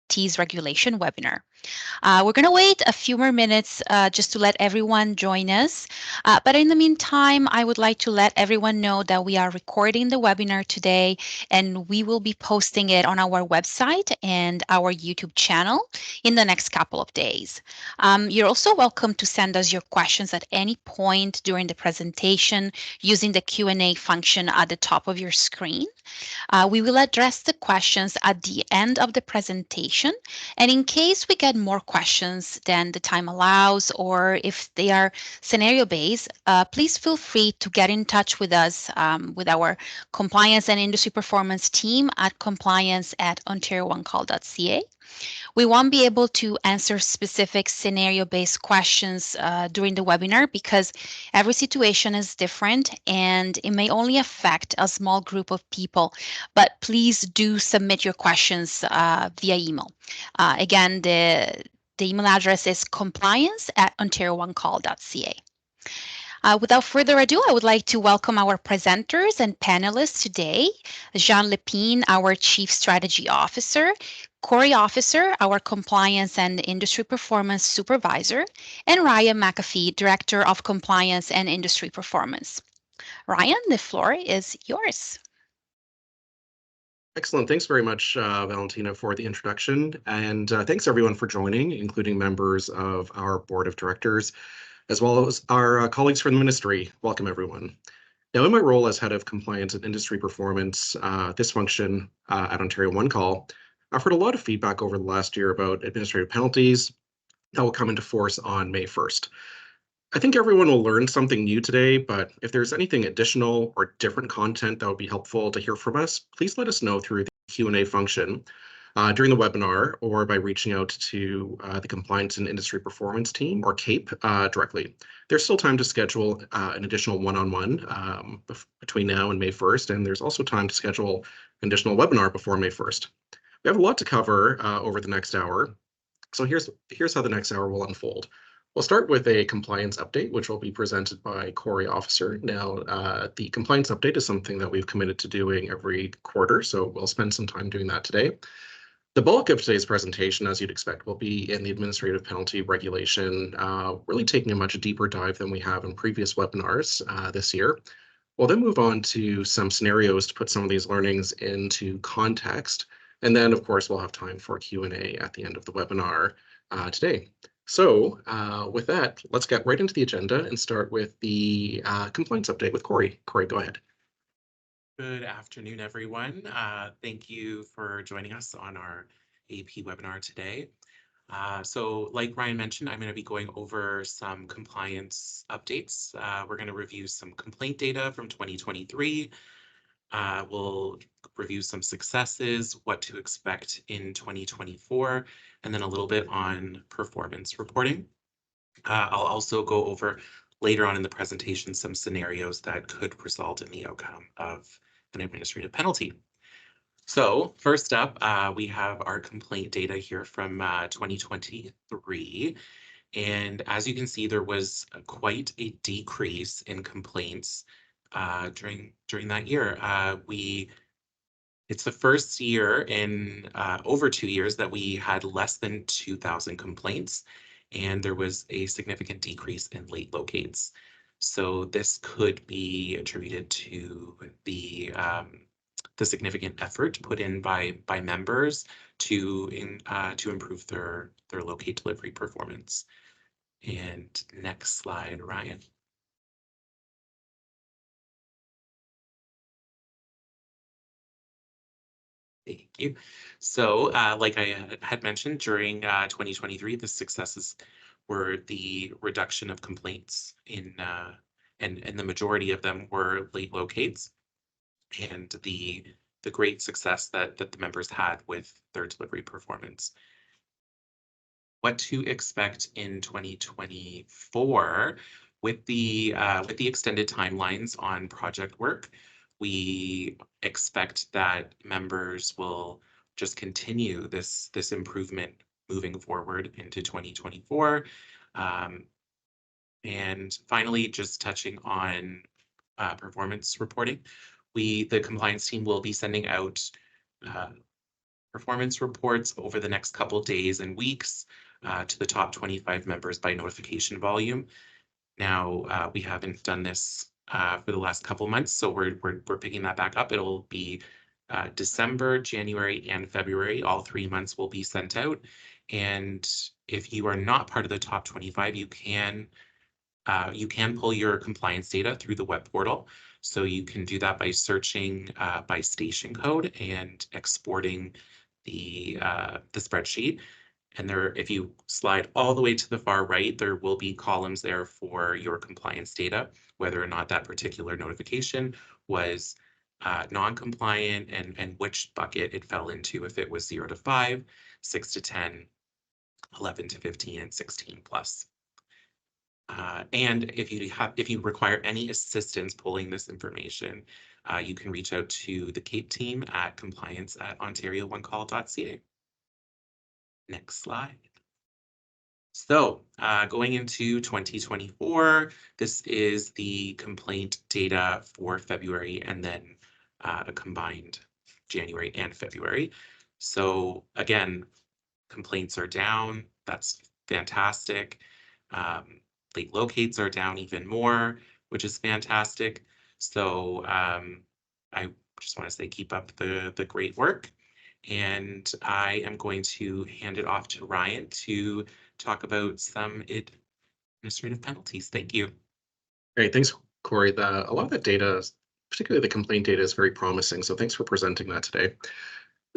penalties regulation webinar. We're going to wait a few more minutes just to let everyone join us. But in the meantime, I would like to let everyone know that we are recording the webinar today and we will be posting it on our website and our YouTube channel in the next couple of days. You're also welcome to send us your questions at any point during the presentation using the Q&A function at the top of your screen. We will address the questions at the end of the presentation. And in case we get more questions than the time allows, or if they are scenario based, please feel free to get in touch with us with our compliance and industry performance team at compliance@ontarioonecall.ca. We won't be able to answer specific scenario-based questions during the webinar because every situation is different and it may only affect a small group of people. But please do submit your questions via email. Again, the email address is compliance@ontarioonecall.ca. Without further ado, I would like to welcome our presenters and panelists today. Jean Lepine, our Chief Strategy Officer, Corey Officer, our Compliance and Industry Performance Supervisor, and Ryan McAfee, Director of Compliance and Industry Performance. Ryan, the floor is yours. Excellent. Thanks very much, Valentina, for the introduction. And thanks everyone for joining, including members of our board of directors, as well as our colleagues from the ministry. Welcome, everyone. Now, in my role as head of compliance and industry performance, this function at Ontario One Call, I've heard a lot of feedback over the last year about administrative penalties that will come into force on May 1st. I think everyone will learn something new today, but if there's anything additional or different content that would be helpful to hear from us, please let us know through the Q&A function during the webinar or by reaching out to the Compliance and Industry Performance team, or CAPE, directly. There's still time to schedule an additional one-on-one between now and May 1st, and there's also time to schedule an additional webinar before May 1st. We have a lot to cover over the next hour, so here's how the next hour will unfold. We'll start with a compliance update, which will be presented by Corey Officer. Now, the compliance update is something that we've committed to doing every quarter, so we'll spend some time doing that today. The bulk of today's presentation, as you'd expect, will be in the administrative penalty regulation, really taking a much deeper dive than we have in previous webinars this year. We'll then move on to some scenarios to put some of these learnings into context. And then, of course, we'll have time for Q&A at the end of the webinar today. So with that, let's get right into the agenda and start with the compliance update with Corey. Corey, go ahead. Good afternoon, everyone. Thank you for joining us on our AP webinar today. So like Ryan mentioned, I'm going to be going over some compliance updates. We're going to review some complaint data from 2023. We'll review some successes, what to expect in 2024, and then a little bit on performance reporting. I'll also go over later on in the presentation some scenarios that could result in the outcome of an administrative penalty. So first up, we have our complaint data here from 2023. And as you can see, there was quite a decrease in complaints during that year. It's the first year in over 2 years that we had less than 2,000 complaints, and there was a significant decrease in late locates. So this could be attributed to the significant effort put in by members to improve their locate delivery performance. And next slide, Ryan. Thank you. So like I had mentioned, during 2023, the successes were the reduction of complaints and the majority of them were late locates, and the great success that the members had with their delivery performance. What to expect in 2024 with the extended timelines on project work. We expect that members will just continue this improvement moving forward into 2024. And finally, just touching on performance reporting, the compliance team will be sending out performance reports over the next couple days and weeks to the top 25 members by notification volume. Now, we haven't done this for the last couple months, so we're picking that back up. It'll be December, January, and February. All 3 months will be sent out. And if you are not part of the top 25, you can pull your compliance data through the web portal. So you can do that by searching by station code and exporting the spreadsheet. And there, if you slide all the way to the far right, there will be columns there for your compliance data, whether or not that particular notification was non-compliant and which bucket it fell into, if it was 0 to 5, 6 to 10, 11 to 15, and 16 plus. And if you require any assistance pulling this information, you can reach out to the CAPE team at compliance@ontarioonecall.ca. Next slide. So going into 2024, this is the complaint data for February and then a combined January and February. So again, complaints are down. That's fantastic. Late locates are down even more, which is fantastic. So I just want to say keep up the great work. And I am going to hand it off to Ryan to talk about some administrative penalties. Thank you. Great, thanks, Corey. A lot of the data, particularly the complaint data, is very promising. So thanks for presenting that today.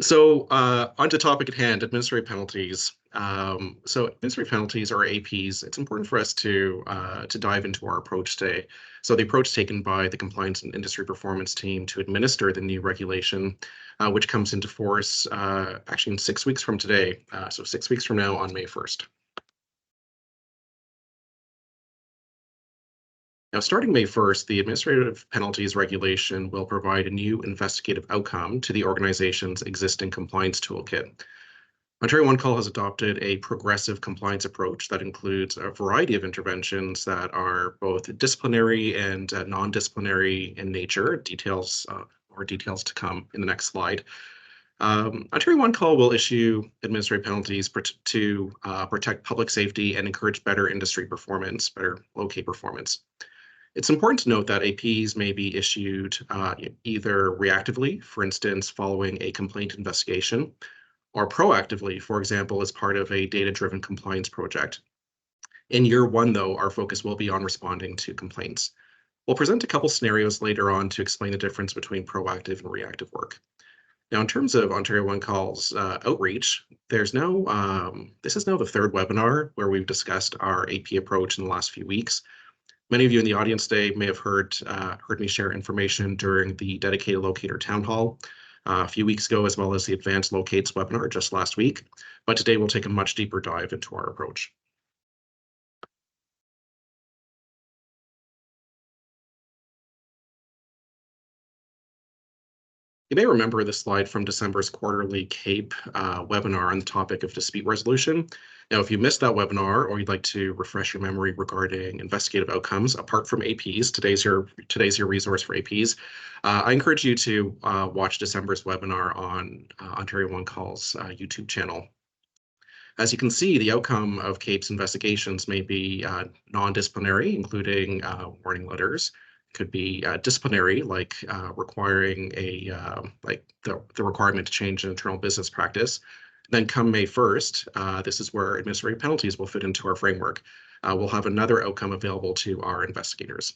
So on to topic at hand, administrative penalties. So administrative penalties or APs, it's important for us to dive into our approach today. So the approach taken by the Compliance and Industry Performance team to administer the new regulation, which comes into force actually in 6 weeks from today. So 6 weeks from now on May 1st. Now, starting May 1st, the administrative penalties regulation will provide a new investigative outcome to the organization's existing compliance toolkit. Ontario One Call has adopted a progressive compliance approach that includes a variety of interventions that are both disciplinary and non-disciplinary in nature. Details to come in the next slide. Ontario One Call will issue administrative penalties to protect public safety and encourage better industry performance, better locate performance. It's important to note that APs may be issued either reactively, for instance, following a complaint investigation, or proactively, for example, as part of a data-driven compliance project. In year one, though, our focus will be on responding to complaints. We'll present a couple scenarios later on to explain the difference between proactive and reactive work. Now, in terms of Ontario One Call's outreach, this is now the third webinar where we've discussed our AP approach in the last few weeks. Many of you in the audience today may have heard me share information during the Dedicated Locator Town Hall a few weeks ago, as well as the Advanced Locates webinar just last week. But today we'll take a much deeper dive into our approach. You may remember this slide from December's quarterly CAPE webinar on the topic of dispute resolution. Now, if you missed that webinar or you'd like to refresh your memory regarding investigative outcomes, apart from APs, today's your resource for APs. I encourage you to watch December's webinar on Ontario One Call's YouTube channel. As you can see, the outcome of CAPE's investigations may be non-disciplinary, including warning letters. Could be disciplinary, like requiring the requirement to change an internal business practice. Then come May 1st, this is where administrative penalties will fit into our framework. We'll have another outcome available to our investigators.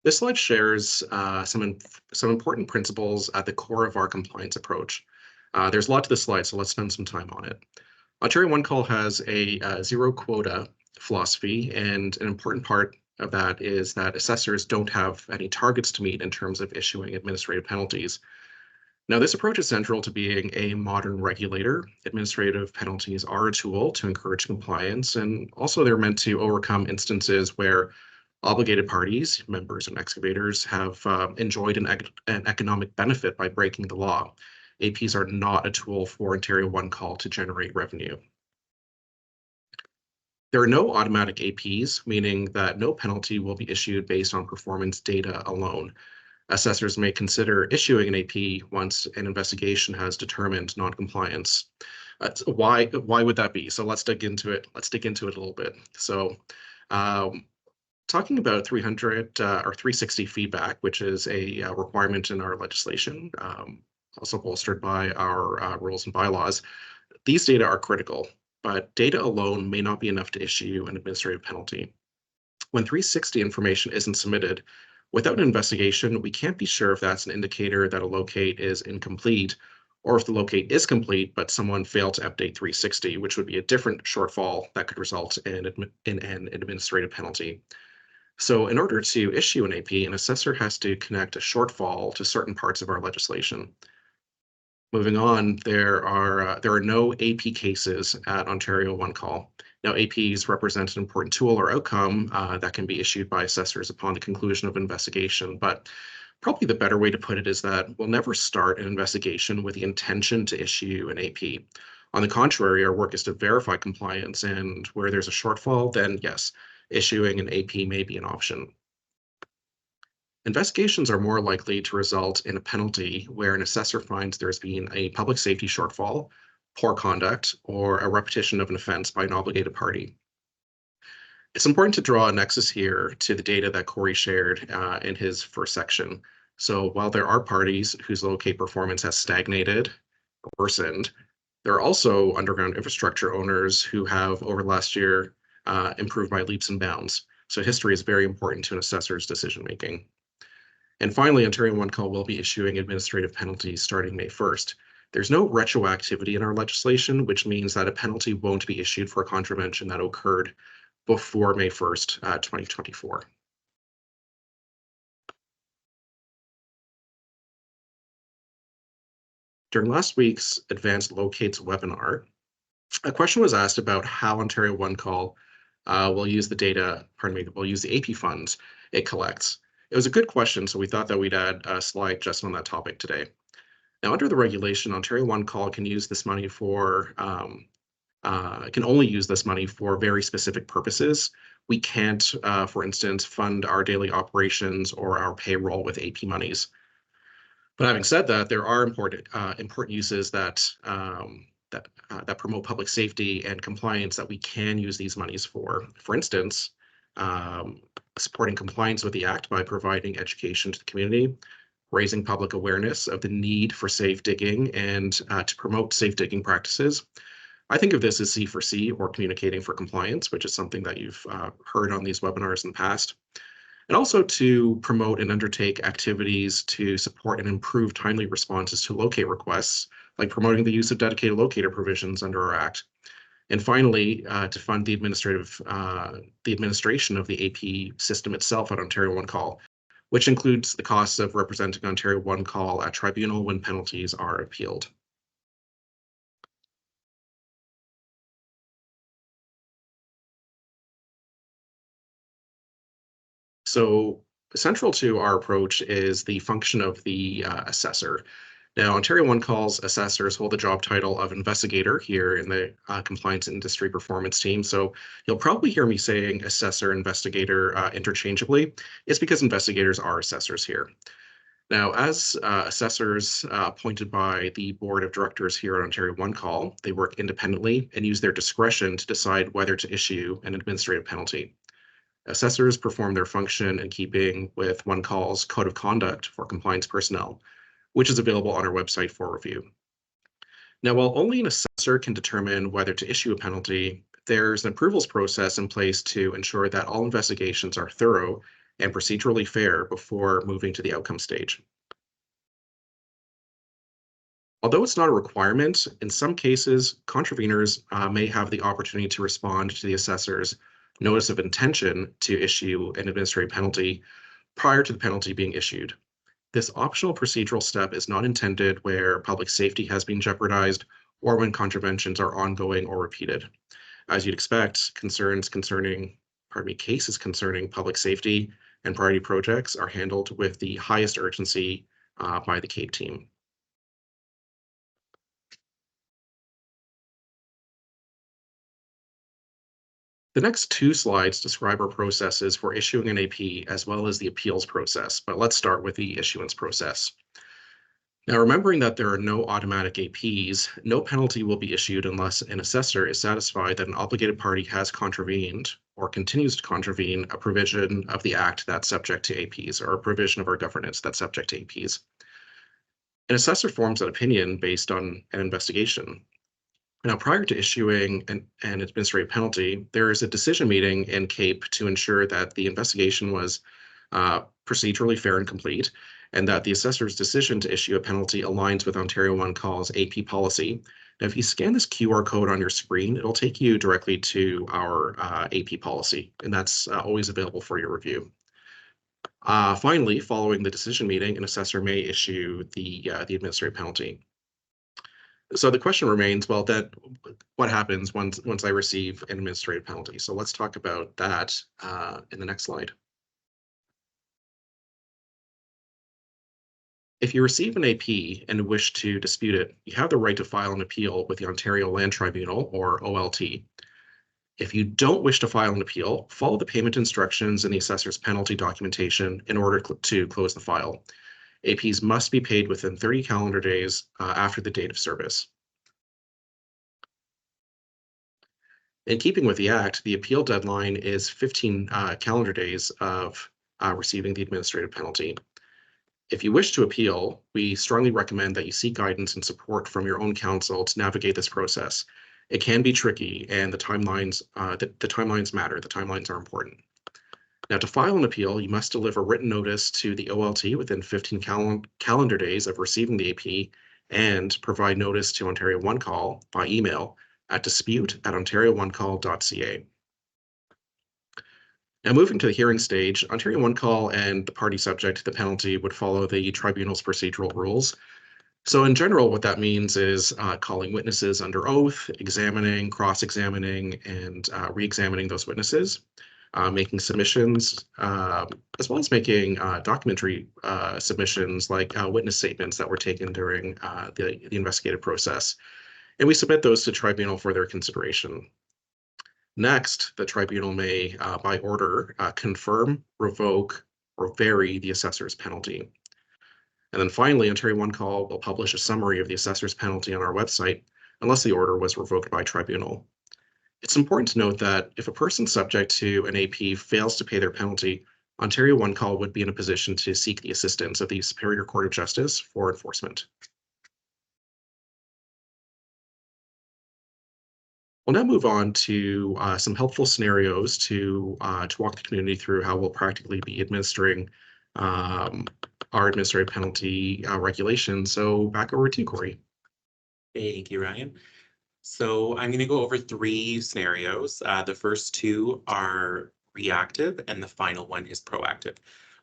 This slide shares some important principles at the core of our compliance approach. There's a lot to this slide, so let's spend some time on it. Ontario One Call has a zero quota philosophy, and an important part of that is that assessors don't have any targets to meet in terms of issuing administrative penalties. Now, this approach is central to being a modern regulator. Administrative penalties are a tool to encourage compliance, and also they're meant to overcome instances where obligated parties, members and excavators, have enjoyed an economic benefit by breaking the law. APs are not a tool for Ontario One Call to generate revenue. There are no automatic APs, meaning that no penalty will be issued based on performance data alone. Assessors may consider issuing an AP once an investigation has determined noncompliance. Why would that be? So let's dig into it. Let's dig into it a little bit. So um, talking about 300 or 360 feedback, which is a requirement in our legislation, also bolstered by our rules and bylaws, these data are critical, but data alone may not be enough to issue an administrative penalty. When 360 information isn't submitted, without an investigation, we can't be sure if that's an indicator that a locate is incomplete or if the locate is complete, but someone failed to update 360, which would be a different shortfall that could result in an administrative penalty. So in order to issue an AP, an assessor has to connect a shortfall to certain parts of our legislation. Moving on, there are no AP cases at Ontario One Call. Now, APs represent an important tool or outcome that can be issued by assessors upon the conclusion of investigation. But probably the better way to put it is that we'll never start an investigation with the intention to issue an AP. On the contrary, our work is to verify compliance, and where there's a shortfall, then yes, issuing an AP may be an option. Investigations are more likely to result in a penalty where an assessor finds there's been a public safety shortfall, poor conduct, or a repetition of an offense by an obligated party. It's important to draw a nexus here to the data that Corey shared in his first section. So while there are parties whose locate performance has stagnated or worsened, there are also underground infrastructure owners who have, over the last year, improved by leaps and bounds. So history is very important to an assessor's decision making. And finally, Ontario One Call will be issuing administrative penalties starting May 1st. There's no retroactivity in our legislation, which means that a penalty won't be issued for a contravention that occurred before May 1st, 2024. During last week's Advanced Locates webinar, a question was asked about how Ontario One Call will use the data, will use the AP funds it collects. It was a good question, so we thought that we'd add a slide just on that topic today. Now, under the regulation, Ontario One Call can use this money for can only use this money for very specific purposes. We can't, for instance, fund our daily operations or our payroll with AP monies. But having said that, there are important uses that promote public safety and compliance that we can use these monies for. For instance, um, supporting compliance with the Act by providing education to the community, raising public awareness of the need for safe digging and to promote safe digging practices. I think of this as C4C, or communicating for compliance, which is something that you've heard on these webinars in the past. And also to promote and undertake activities to support and improve timely responses to locate requests, like promoting the use of dedicated locator provisions under our Act. And finally, to fund the administration of the AP system itself at Ontario One Call, which includes the costs of representing Ontario One Call at tribunal when penalties are appealed. So central to our approach is the function of the assessor. Now, Ontario One Call's assessors hold the job title of investigator here in the compliance industry performance team. So you'll probably hear me saying assessor, investigator interchangeably. It's because investigators are assessors here. Now, as assessors appointed by the board of directors here at Ontario One Call, they work independently and use their discretion to decide whether to issue an administrative penalty. Assessors perform their function in keeping with One Call's Code of Conduct for compliance personnel, which is available on our website for review. Now, while only an assessor can determine whether to issue a penalty, there's an approvals process in place to ensure that all investigations are thorough and procedurally fair before moving to the outcome stage. Although it's not a requirement, in some cases, contraveners may have the opportunity to respond to the assessor's notice of intention to issue an administrative penalty prior to the penalty being issued. This optional procedural step is not intended where public safety has been jeopardized or when contraventions are ongoing or repeated. As you'd expect, cases concerning public safety and priority projects are handled with the highest urgency by the CAPE team. The next two slides describe our processes for issuing an AP as well as the appeals process, but let's start with the issuance process. Now, remembering that there are no automatic APs, no penalty will be issued unless an assessor is satisfied that an obligated party has contravened or continues to contravene a provision of the Act that's subject to APs or a provision of our governance that's subject to APs. An assessor forms an opinion based on an investigation. Now, prior to issuing an administrative penalty, there is a decision meeting in CAPE to ensure that the investigation was procedurally fair and complete, and that the assessor's decision to issue a penalty aligns with Ontario One Call's AP policy. Now, if you scan this QR code on your screen, it'll take you directly to our AP policy, and that's always available for your review. Finally, following the decision meeting, an assessor may issue the administrative penalty. So the question remains, well, then what happens once I receive an administrative penalty? So let's talk about that in the next slide. If you receive an AP and wish to dispute it, you have the right to file an appeal with the Ontario Land Tribunal, or OLT. If you don't wish to file an appeal, follow the payment instructions in the assessor's penalty documentation in order to close the file. APs must be paid within 30 calendar days after the date of service. In keeping with the Act, the appeal deadline is 15 calendar days of receiving the administrative penalty. If you wish to appeal, we strongly recommend that you seek guidance and support from your own counsel to navigate this process. It can be tricky, and the timelines matter. The timelines are important. Now, to file an appeal, you must deliver written notice to the OLT within 15 calendar days of receiving the AP and provide notice to Ontario One Call by email at dispute@ontariooncall.ca. Now, moving to the hearing stage, Ontario One Call and the party subject to the penalty would follow the tribunal's procedural rules. So in general, what that means is calling witnesses under oath, examining, cross-examining, and re-examining those witnesses, making submissions, as well as making documentary submissions like witness statements that were taken during the investigative process. And we submit those to tribunal for their consideration. Next, the tribunal may, by order, confirm, revoke, or vary the assessor's penalty. And then finally, Ontario One Call will publish a summary of the assessor's penalty on our website unless the order was revoked by tribunal. It's important to note that if a person subject to an AP fails to pay their penalty, Ontario One Call would be in a position to seek the assistance of the Superior Court of Justice for enforcement. We'll now move on to some helpful scenarios to walk the community through how we'll practically be administering our administrative penalty regulations. So back over to you, Corey. Thank you, Ryan. So I'm going to go over three scenarios. The first two are reactive and the final one is proactive.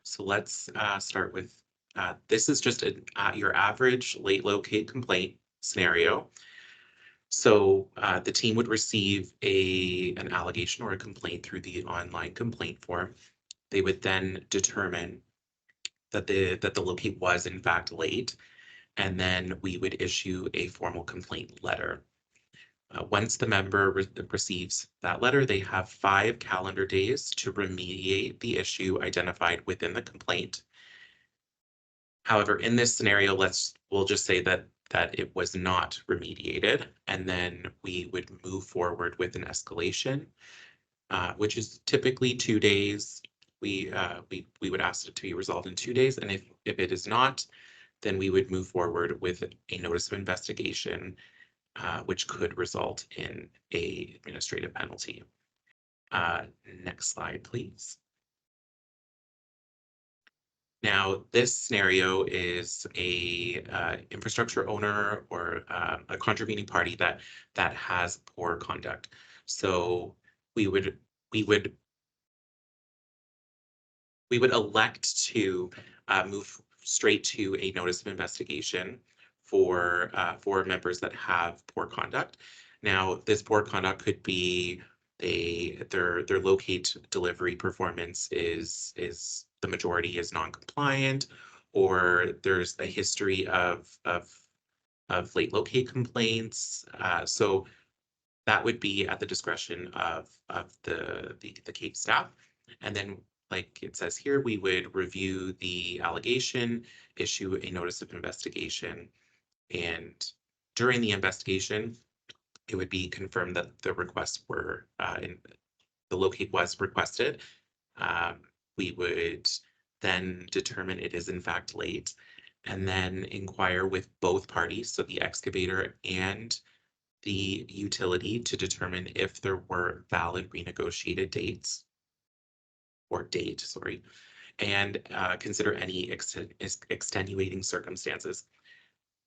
So let's start with, this is just your average late locate complaint scenario. So the team would receive an allegation or a complaint through the online complaint form. They would then determine that the locate was in fact late, and then we would issue a formal complaint letter. Once the member receives that letter, they have 5 calendar days to remediate the issue identified within the complaint. However, in this scenario, we'll just say that it was not remediated, and then we would move forward with an escalation, which is typically 2 days. We would ask it to be resolved in 2 days, and if it is not, then we would move forward with a notice of investigation, which could result in an administrative penalty. Next slide, please. Now, this scenario is a infrastructure owner or a contravening party that has poor conduct. So we would elect to move straight to a notice of investigation for members that have poor conduct. Now, this poor conduct could be their locate delivery performance is the majority is non-compliant, or there's a history of late locate complaints. So that would be at the discretion of the CAPE staff. And then, like it says here, we would review the allegation, issue a notice of investigation, and during the investigation, it would be confirmed that the requests were the locate was requested. Um, we would then determine it is in fact late, and then inquire with both parties, so the excavator and the utility, to determine if there were valid renegotiated dates or date, sorry, and consider any extenuating circumstances.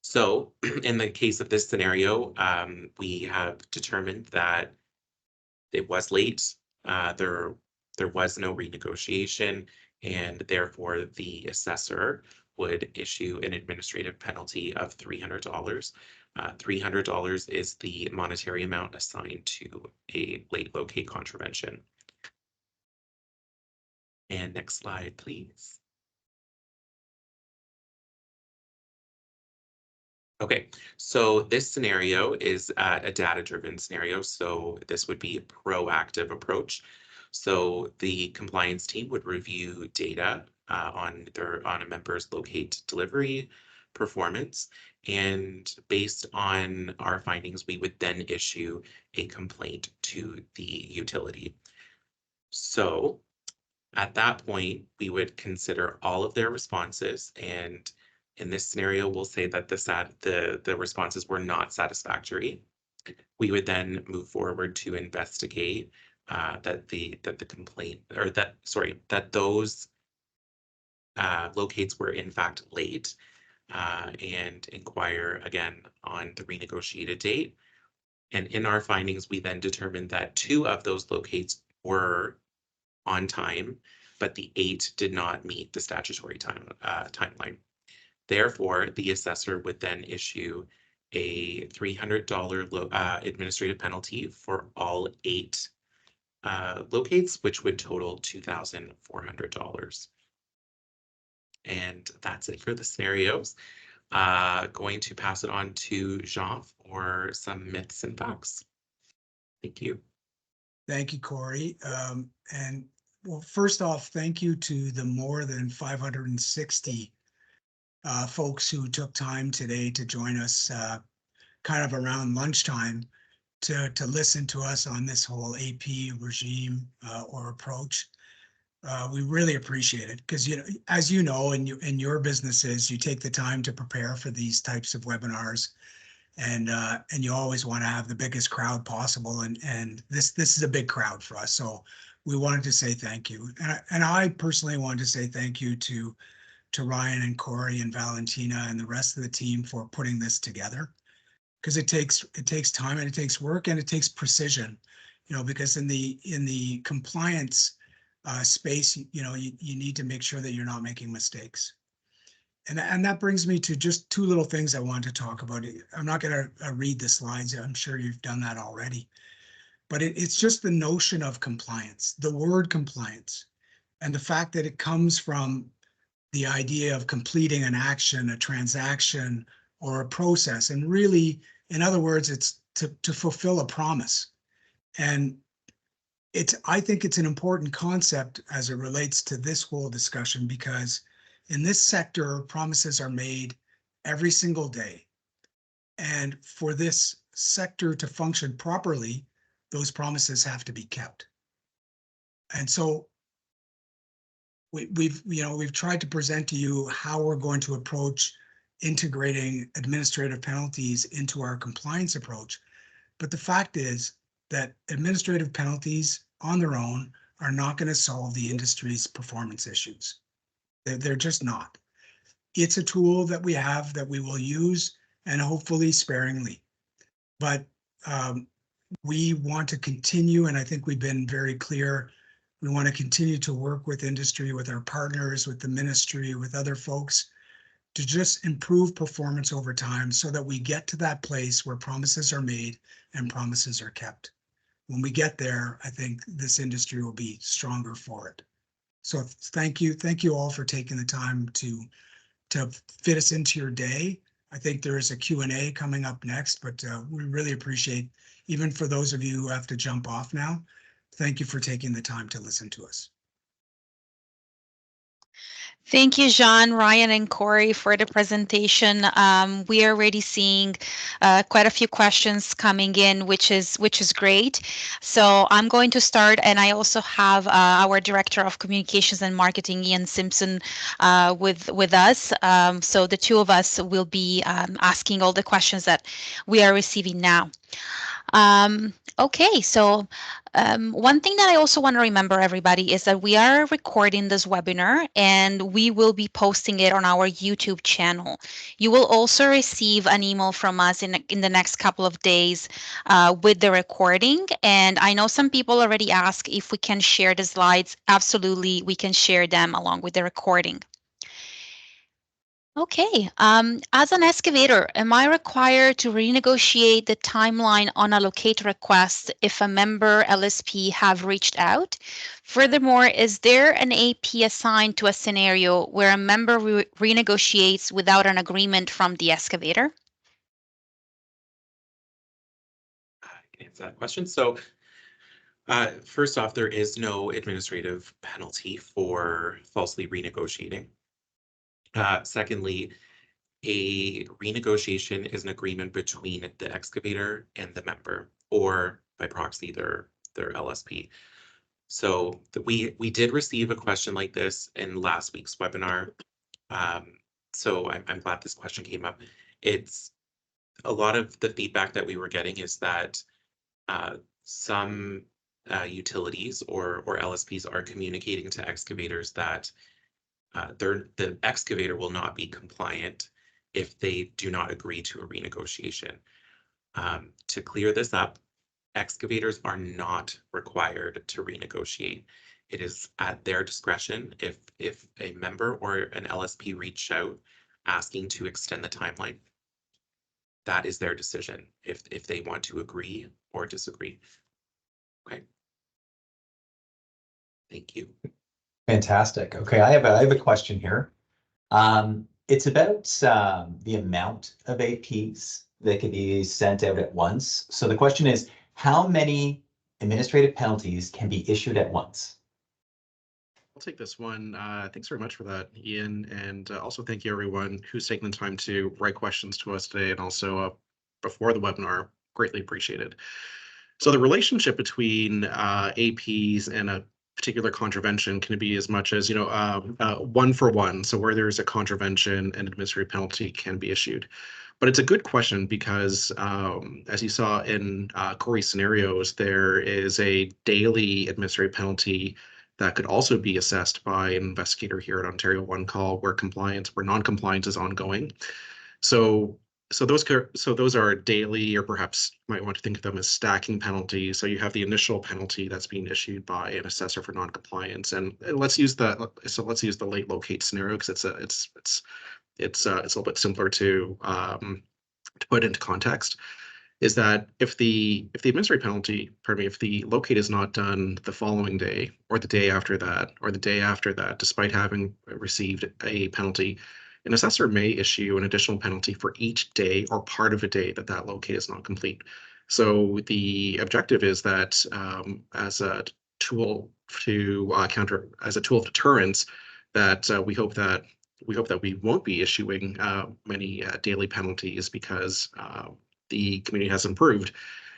So in the case of this scenario, we have determined that it was late. There was no renegotiation, and therefore the assessor would issue an administrative penalty of $300. $300 is the monetary amount assigned to a late locate contravention. And next slide, please. Okay, so this scenario is a data-driven scenario, so this would be a proactive approach. So the compliance team would review data on a member's locate delivery performance, and based on our findings, we would then issue a complaint to the utility. So at that point, we would consider all of their responses, and in this scenario, we'll say that the responses were not satisfactory. We would then move forward to investigate that the complaint, or that, sorry, that those locates were in fact late, and inquire again on the renegotiated date. And in our findings, we then determined that 2 of those locates were on time, but the 8 did not meet the statutory timeline. Therefore, the assessor would then issue a $300 administrative penalty for all 8 locates, which would total $2,400. And that's it for the scenarios. Going to pass it on to Jean for some myths and facts. Thank you. Thank you, Corey. And well, first off, thank you to the more than 560 folks who took time today to join us kind of around lunchtime to listen to us on this whole AP regime or approach. We really appreciate it because, as you know, in your businesses, you take the time to prepare for these types of webinars, and you always want to have the biggest crowd possible, and this is a big crowd for us, so we wanted to say thank you, and I personally wanted to say thank you to Ryan and Corey and Valentina and the rest of the team for putting this together, because it takes time and it takes work and it takes precision, because in the compliance space, you need to make sure that you're not making mistakes. And that brings me to just 2 little things I want to talk about. I'm not going to read the slides. I'm sure you've done that already. But it's just the notion of compliance, the word compliance, and the fact that it comes from the idea of completing an action, a transaction, or a process. And really, in other words, it's to fulfill a promise. And I think it's an important concept as it relates to this whole discussion, because in this sector, promises are made every single day. And for this sector to function properly, those promises have to be kept. And so we've tried to present to you how we're going to approach integrating administrative penalties into our compliance approach. But the fact is that administrative penalties on their own are not going to solve the industry's performance issues. They're just not. It's a tool that we have that we will use, and hopefully sparingly. But we want to continue, and I think we've been very clear, we want to continue to work with industry, with our partners, with the ministry, with other folks, to just improve performance over time so that we get to that place where promises are made and promises are kept. When we get there, I think this industry will be stronger for it. So thank you all for taking the time to fit us into your day. I think there is a Q&A coming up next, but we really appreciate, even for those of you who have to jump off now, thank you for taking the time to listen to us. Thank you, Jean, Ryan, and Corey, for the presentation. We are already seeing quite a few questions coming in, which is great. So I'm going to start, and I also have our Director of Communications and Marketing, Ian Simpson, with us. So the two of us will be asking all the questions that we are receiving now. Okay, so one thing that I also want to remember, everybody, is that we are recording this webinar and we will be posting it on our YouTube channel. You will also receive an email from us in the next couple of days with the recording. And I know some people already ask if we can share the slides. Absolutely, we can share them along with the recording. Okay. As an excavator, am I required to renegotiate the timeline on a locate request if a member LSP have reached out? Furthermore, is there an AP assigned to a scenario where a member renegotiates without an agreement from the excavator? I can answer that question. So first off, there is no administrative penalty for falsely renegotiating. Secondly, a renegotiation is an agreement between the excavator and the member, or by proxy, their LSP. So we did receive a question like this in last week's webinar. So I'm glad this question came up. It's a lot of the feedback that we were getting is that some utilities or LSPs are communicating to excavators that the excavator will not be compliant if they do not agree to a renegotiation. To clear this up, excavators are not required to renegotiate. It is at their discretion if a member or an LSP reach out asking to extend the timeline. That is their decision if they want to agree or disagree. Okay. Thank you. Fantastic. Okay, I have a question here. It's about the amount of APs that can be sent out at once. So the question is, how many administrative penalties can be issued at once? I'll take this one. Thanks very much for that, Ian. And also thank you everyone who's taken the time to write questions to us today and also before the webinar. Greatly appreciated. So the relationship between APs and a particular contravention can be as much as, 1-for-1. So where there's a contravention, an administrative penalty can be issued. But it's a good question because, as you saw in Corey's scenarios, there is a daily administrative penalty that could also be assessed by an investigator here at Ontario One Call where non-compliance is ongoing. So those are daily, or perhaps you might want to think of them as stacking penalties. So you have the initial penalty that's being issued by an assessor for non-compliance, and let's use the late locate scenario because it's a little bit simpler to put into context. Is that if the administrative penalty, pardon me, if the locate is not done the following day or the day after that or the day after that, despite having received a penalty, an assessor may issue an additional penalty for each day or part of a day that that locate is not complete. So the objective is that as a tool to as a tool of deterrence, that we hope that we won't be issuing many daily penalties because the community has improved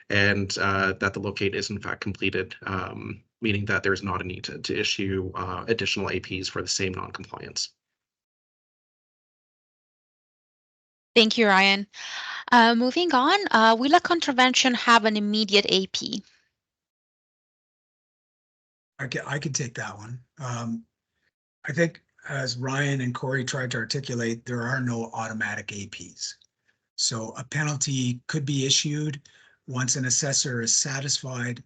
and that the locate is in fact completed, meaning that there's not a need to issue additional APs for the same non-compliance. Thank you, Ryan. Moving on, will a contravention have an immediate AP? I could take that one. I think as Ryan and Corey tried to articulate, there are no automatic APs. So a penalty could be issued once an assessor is satisfied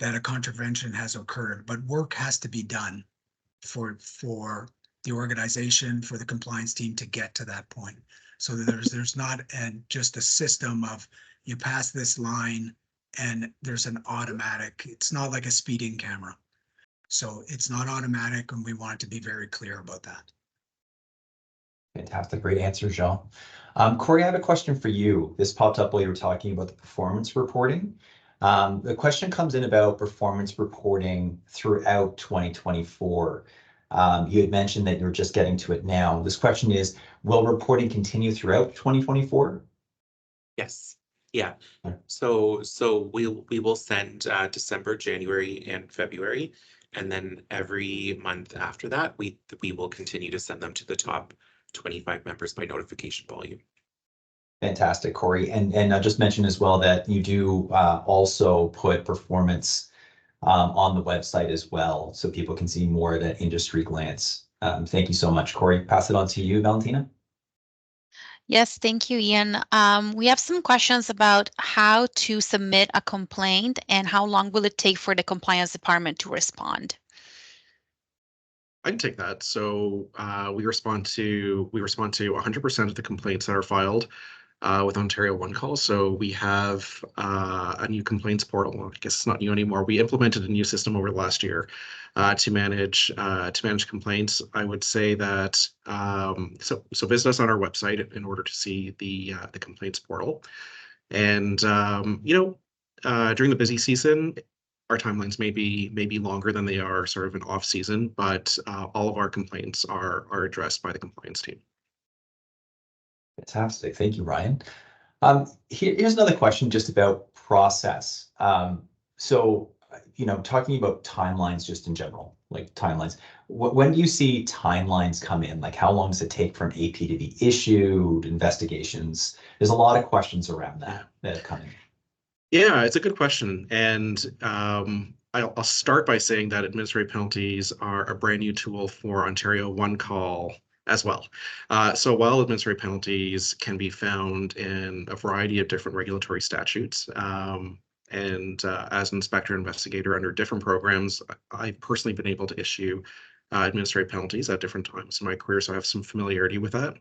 that a contravention has occurred, but work has to be done for the organization, for the compliance team to get to that point. So there's not just a system of you pass this line and there's an automatic. It's not like a speeding camera. So it's not automatic, and we want to be very clear about that. Fantastic. Great answer, Jean. Corey, I have a question for you. This popped up while you were talking about the performance reporting. The question comes in about performance reporting throughout 2024. You had mentioned that you're just getting to it now. This question is, will reporting continue throughout 2024? Yes. Yeah. Okay. So we will send December, January, and February, and then every month after that, we will continue to send them to the top 25 members by notification volume. Fantastic, Corey. And I'll just mention as well that you do also put performance on the website as well, so people can see more at an industry glance. Thank you so much, Corey. Pass it on to you, Valentina. Yes, thank you, Ian. We have some questions about how to submit a complaint and how long will it take for the compliance department to respond. I can take that. So we respond to 100% of the complaints that are filed with Ontario One Call. So we have a new complaints portal. Well, I guess it's not new anymore. We implemented a new system over the last year to manage complaints. I would say that so visit us on our website in order to see the complaints portal. And during the busy season, our timelines may be longer than they are sort of an off season, but all of our complaints are addressed by the compliance team. Fantastic. Thank you, Ryan. Here's another question just about process. So, talking about timelines just in general, like timelines, when do you see timelines come in? Like, how long does it take for an AP to be issued, investigations? There's a lot of questions around that have come in. Yeah, it's a good question. And I'll start by saying that administrative penalties are a brand new tool for Ontario One Call as well. So while administrative penalties can be found in a variety of different regulatory statutes, and as an inspector investigator under different programs, I've personally been able to issue administrative penalties at different times in my career, so I have some familiarity with that.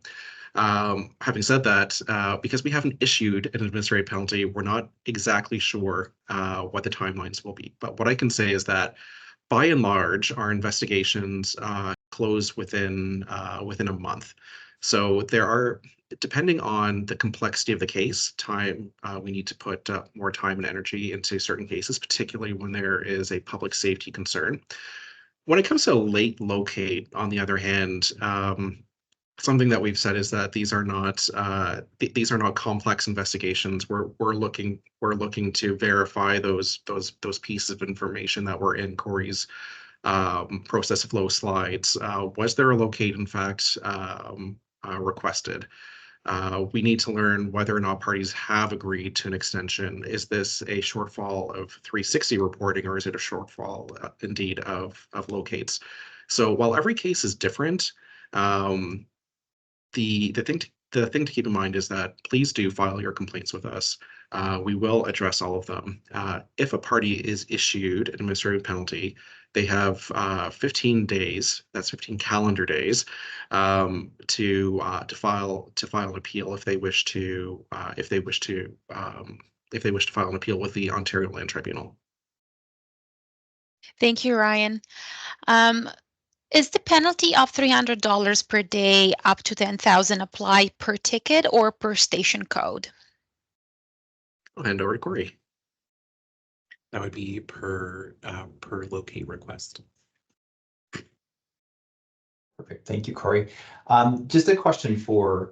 Having said that, because we haven't issued an administrative penalty, we're not exactly sure what the timelines will be. But what I can say is that, by and large, our investigations close within a month. So there are, depending on the complexity of the case, we need to put more time and energy into certain cases, particularly when there is a public safety concern. When it comes to late locate, on the other hand, something that we've said is that these are not complex investigations. We're looking to verify those pieces of information that were in Corey's process flow slides. Was there a locate, in fact, requested? We need to learn whether or not parties have agreed to an extension. Is this a shortfall of 360 reporting, or is it a shortfall indeed of locates? So while every case is different, the thing to keep in mind is that please do file your complaints with us. We will address all of them. If a party is issued an administrative penalty, they have 15 days. That's 15 calendar days to file an appeal if they wish to file an appeal with the Ontario Land Tribunal. Thank you, Ryan. Is the penalty of $300 per day up to 10,000 apply per ticket or per station code? I'll hand over to Corey. That would be per locate request. Perfect. Thank you, Corey. Just a question for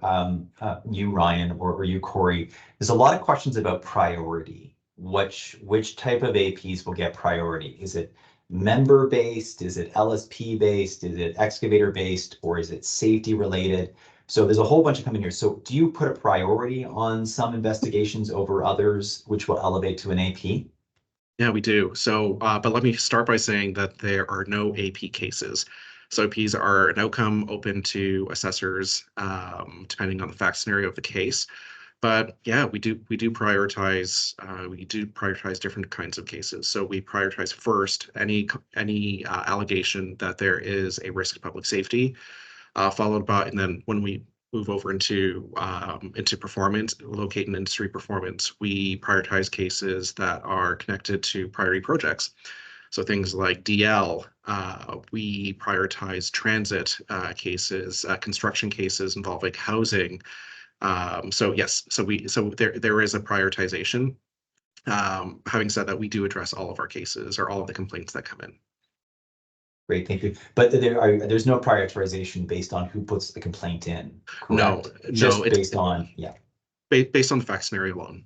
you, Ryan, or you, Corey. There's a lot of questions about priority. Which type of APs will get priority? Is it member-based? Is it LSP-based? Is it excavator-based? Or is it safety-related? So there's a whole bunch of coming here. So do you put a priority on some investigations over others, which will elevate to an AP? Yeah, we do. So, but let me start by saying that there are no AP cases. So APs are an outcome open to assessors, depending on the fact scenario of the case. But yeah, we do prioritize different kinds of cases. So we prioritize first any allegation that there is a risk to public safety, followed by, and then when we move over into performance, locate and industry performance, we prioritize cases that are connected to priority projects. So things like DL, we prioritize transit cases, construction cases involving housing. So yes, so there is a prioritization. Having said that, we do address all of our cases or all of the complaints that come in. Great, thank you. But there's no prioritization based on who puts the complaint in, No, correct? no, Just it's based on, yeah, based on the fact scenario alone.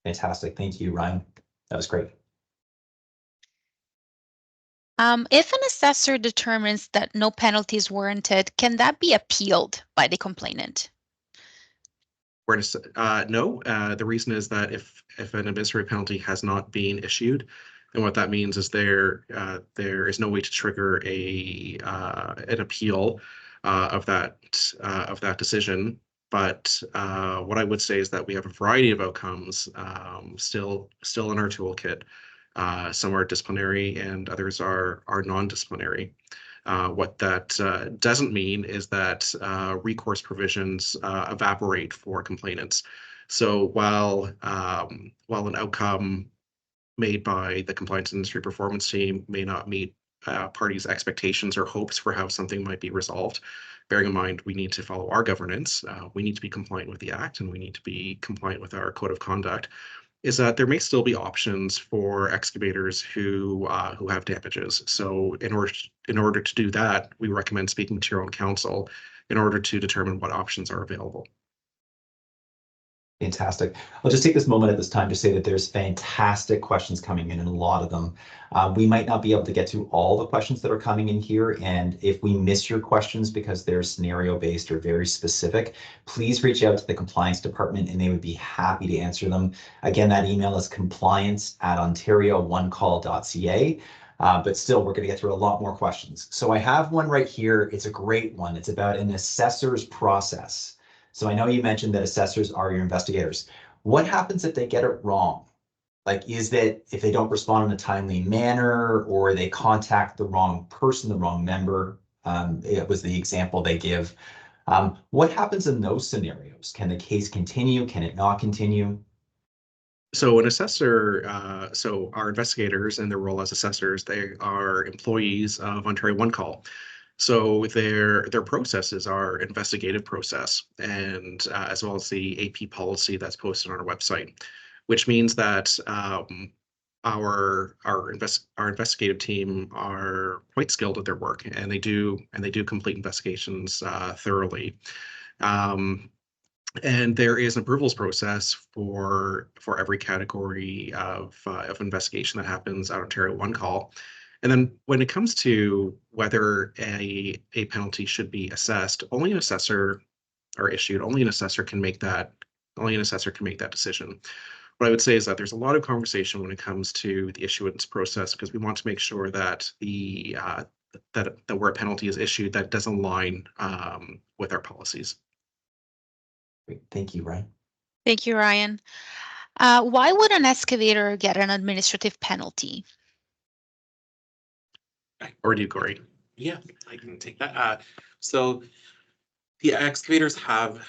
fantastic. Thank you, Ryan. That was great. If an assessor determines that no penalty is warranted, can that be appealed by the complainant? No, the reason is that if an administrative penalty has not been issued, then what that means is there is no way to trigger an appeal of that decision. But what I would say is that we have a variety of outcomes still in our toolkit. Some are disciplinary and others are non-disciplinary. What that doesn't mean is that recourse provisions evaporate for complainants. So while an outcome made by the compliance industry performance team may not meet parties' expectations or hopes for how something might be resolved, bearing in mind we need to follow our governance, we need to be compliant with the Act, and we need to be compliant with our code of conduct, is that there may still be options for excavators who have damages. So in order to do that, we recommend speaking to your own counsel in order to determine what options are available. Fantastic. I'll just take this moment at this time to say that there's fantastic questions coming in, and a lot of them. We might not be able to get to all the questions that are coming in here, and if we miss your questions because they're scenario-based or very specific, please reach out to the compliance department and they would be happy to answer them. Again, that email is compliance@ontarioonecall.ca. But still, we're going to get through a lot more questions. So I have one right here. It's a great one. It's about an assessor's process. So I know you mentioned that assessors are your investigators. What happens if they get it wrong? Like, is that if they don't respond in a timely manner, or they contact the wrong person, the wrong member? It was the example they give. What happens in those scenarios? Can the case continue? Can it not continue? So an assessor, so our investigators and their role as assessors, they are employees of Ontario One Call. So their processes are investigative process, and as well as the AP policy that's posted on our website, which means that our investigative team are quite skilled at their work, and they do complete investigations thoroughly. And there is an approvals process for every category of investigation that happens at Ontario One Call. And then when it comes to whether a penalty should be assessed, only an assessor or issued, only an assessor can make that decision. What I would say is that there's a lot of conversation when it comes to the issuance process, because we want to make sure that that where a penalty is issued, that doesn't align with our policies. Great. Thank you, Ryan. Thank you, Ryan. Why would an excavator get an administrative penalty? Or do you, Corey? Yeah, I can take that. So the excavators have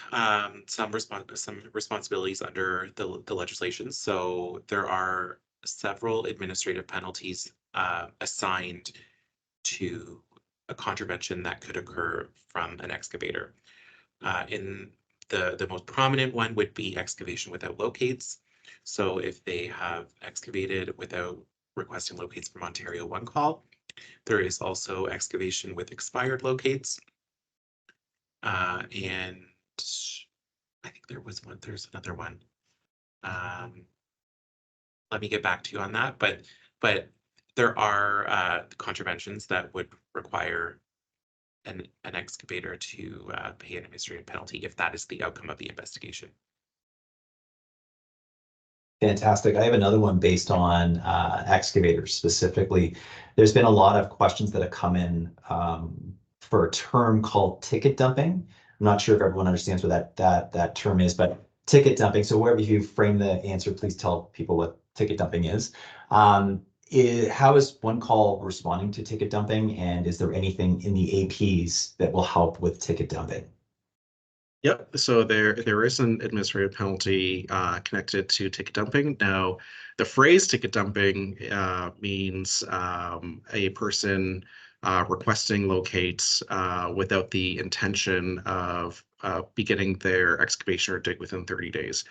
some responsibilities under the legislation. So there are several administrative penalties assigned to a contravention that could occur from an excavator. In the most prominent one would be excavation without locates. So if they have excavated without requesting locates from Ontario One Call, there is also excavation with expired locates. And I think there's another one. Let me get back to you on that, but there are contraventions that would require an excavator to pay an administrative penalty if that is the outcome of the investigation. Fantastic. I have another one based on excavators specifically. There's been a lot of questions that have come in for a term called ticket dumping. I'm not sure if everyone understands what that term is, but ticket dumping. So wherever you frame the answer, please tell people what ticket dumping is. How is One Call responding to ticket dumping, and is there anything in the APs that will help with ticket dumping? Yep. So there is an administrative penalty connected to ticket dumping. Now, the phrase ticket dumping means a person requesting locates without the intention of beginning their excavation or dig within 30 days.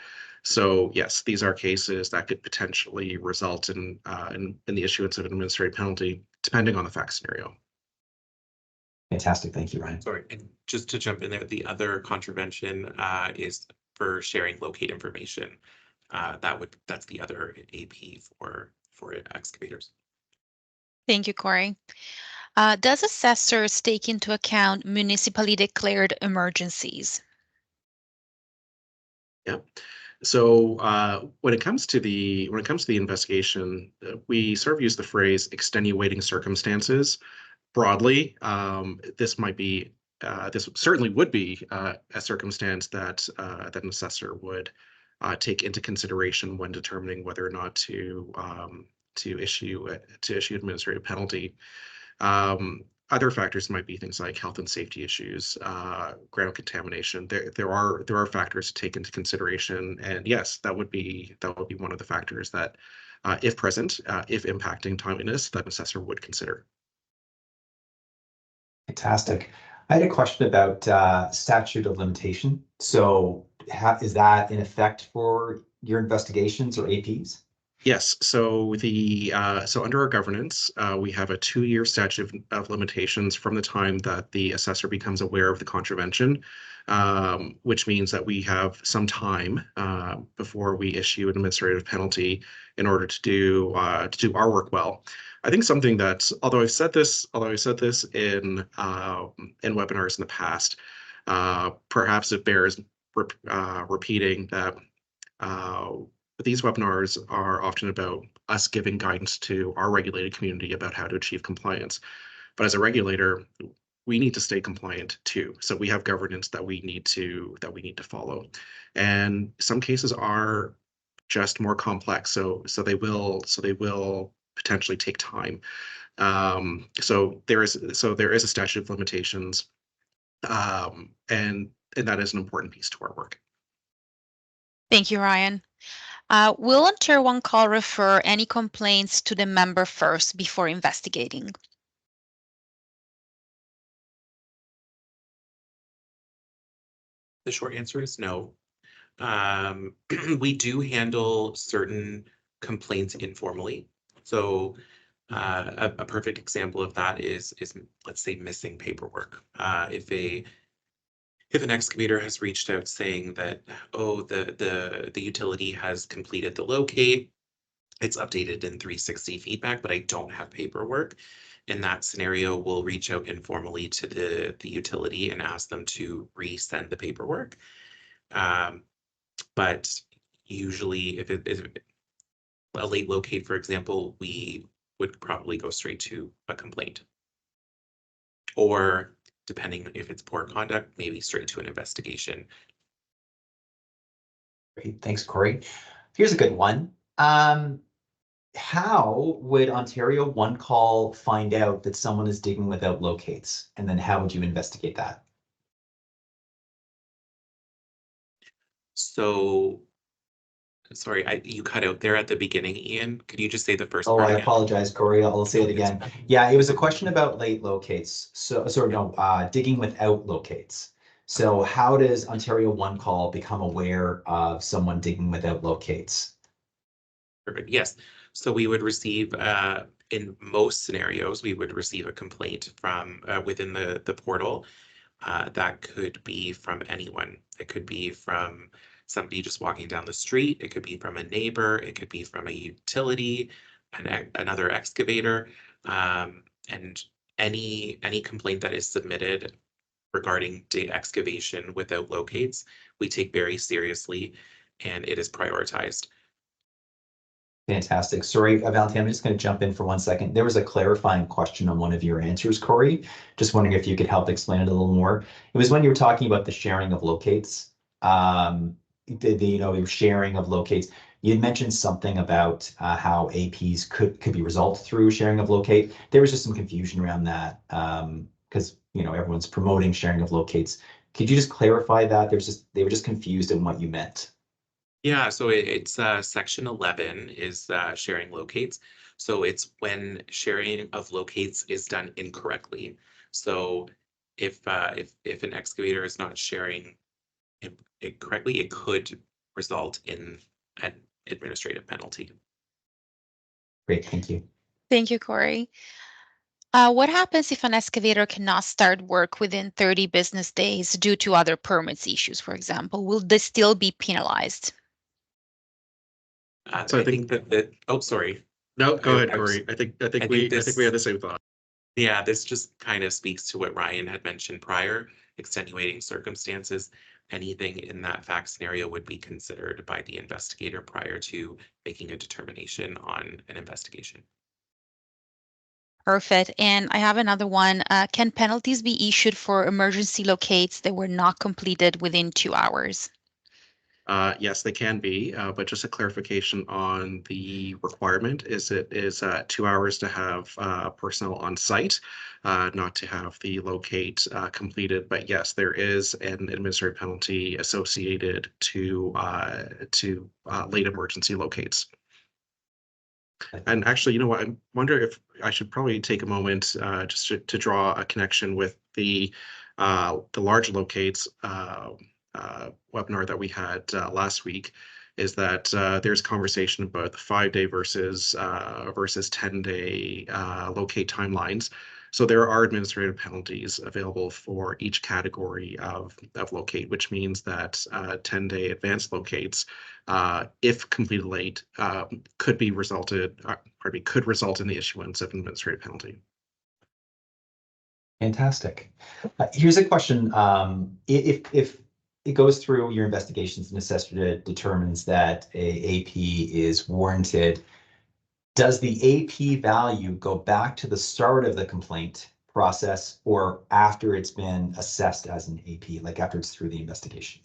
So yes, these are cases that could potentially result in the issuance of an administrative penalty, depending on the fact scenario. Fantastic. Thank you, Ryan. Sorry, and just to jump in there, the other contravention is for sharing locate information. That's the other AP for excavators. Thank you, Corey. Does assessors take into account municipally declared emergencies? Yeah. So when it comes to the investigation, we sort of use the phrase extenuating circumstances broadly. This certainly would be a circumstance that an assessor would take into consideration when determining whether or not to issue administrative penalty. Other factors might be things like health and safety issues, ground contamination. There are factors to take into consideration, and yes, that would be one of the factors that, if present, if impacting timeliness, that an assessor would consider. Fantastic. I had a question about statute of limitation. So is that in effect for your investigations or APs? Yes. So under our governance, we have a 2-year statute of limitations from the time that the assessor becomes aware of the contravention, which means that we have some time before we issue an administrative penalty in order to do our work well. I think something that, although I've said this in webinars in the past, perhaps it bears repeating that. These webinars are often about us giving guidance to our regulated community about how to achieve compliance. But as a regulator, we need to stay compliant too. So we have governance that we need to follow. And some cases are just more complex. So they will potentially take time. So there is a statute of limitations, and that is an important piece to our work. Thank you, Ryan. Will a Tier 1 call refer any complaints to the member first before investigating? The short answer is no. We do handle certain complaints informally. So a perfect example of that is let's say missing paperwork. If an excavator has reached out saying that, oh, the utility has completed the locate, it's updated in 360 feedback, but I don't have paperwork. In that scenario, we'll reach out informally to the utility and ask them to resend the paperwork. But usually if it is a late locate, for example, we would probably go straight to a complaint. Or depending if it's poor conduct, maybe straight to an investigation. Great, thanks, Corey. Here's a good one. How would Ontario One Call find out that someone is digging without locates? And then how would you investigate that? So, sorry, you cut out there at the beginning, Ian. Could you just say the first Oh, part I again? apologize, Corey. I'll say it again. Yeah, it was a question about late locates. So, digging without locates. So how does Ontario One Call become aware of someone digging without locates? Perfect. Yes. So we would receive, in most scenarios, we would receive a complaint from within the portal. That could be from anyone. It could be from somebody just walking down the street. It could be from a neighbor. It could be from a utility, another excavator, and any complaint that is submitted regarding excavation without locates, we take very seriously, and it is prioritized. Fantastic. Sorry, Valentine, I'm just going to jump in for 1 second. There was a clarifying question on one of your answers, Corey. Just wondering if you could help explain it a little more. It was when you were talking about the sharing of locates, the sharing of locates. You had mentioned something about how APs could be resolved through sharing of locate. There was just some confusion around that because everyone's promoting sharing of locates. Could you just clarify that? They were just confused in what you meant. Yeah, so it's section 11 is sharing locates. So it's when sharing of locates is done incorrectly. So if an excavator is not sharing it correctly, it could result in an administrative penalty. Great, thank you. Thank you, Corey. What happens if an excavator cannot start work within 30 business days due to other permits issues, for example? Will this still be penalized? So I I think think that oh, sorry. no, go ahead, I was- Corey. I think I think we this had the same thought. Yeah, this just kind of speaks to what Ryan had mentioned prior, extenuating circumstances. Anything in that fact scenario would be considered by the investigator prior to making a determination on an investigation. Perfect. And I have another one. Can penalties be issued for emergency locates that were not completed within 2 hours? Yes, they can be, but just a clarification on the requirement is it is 2 hours to have personnel on site, not to have the locate completed. But yes, there is an administrative penalty associated to late emergency locates. And actually, you know what? I wonder if I should probably take a moment just to draw a connection with the large locates webinar that we had last week. Is that there's conversation about the 5-day versus 10-day locate timelines. So there are administrative penalties available for each category of locate, which means that 10-day advanced locates, if completed late, could result in the issuance of an administrative penalty. Fantastic. Here's a question. If it goes through your investigations and assessor determines that a AP is warranted, does the AP value go back to the start of the complaint process or after it's been assessed as an AP, like after it's through the investigation?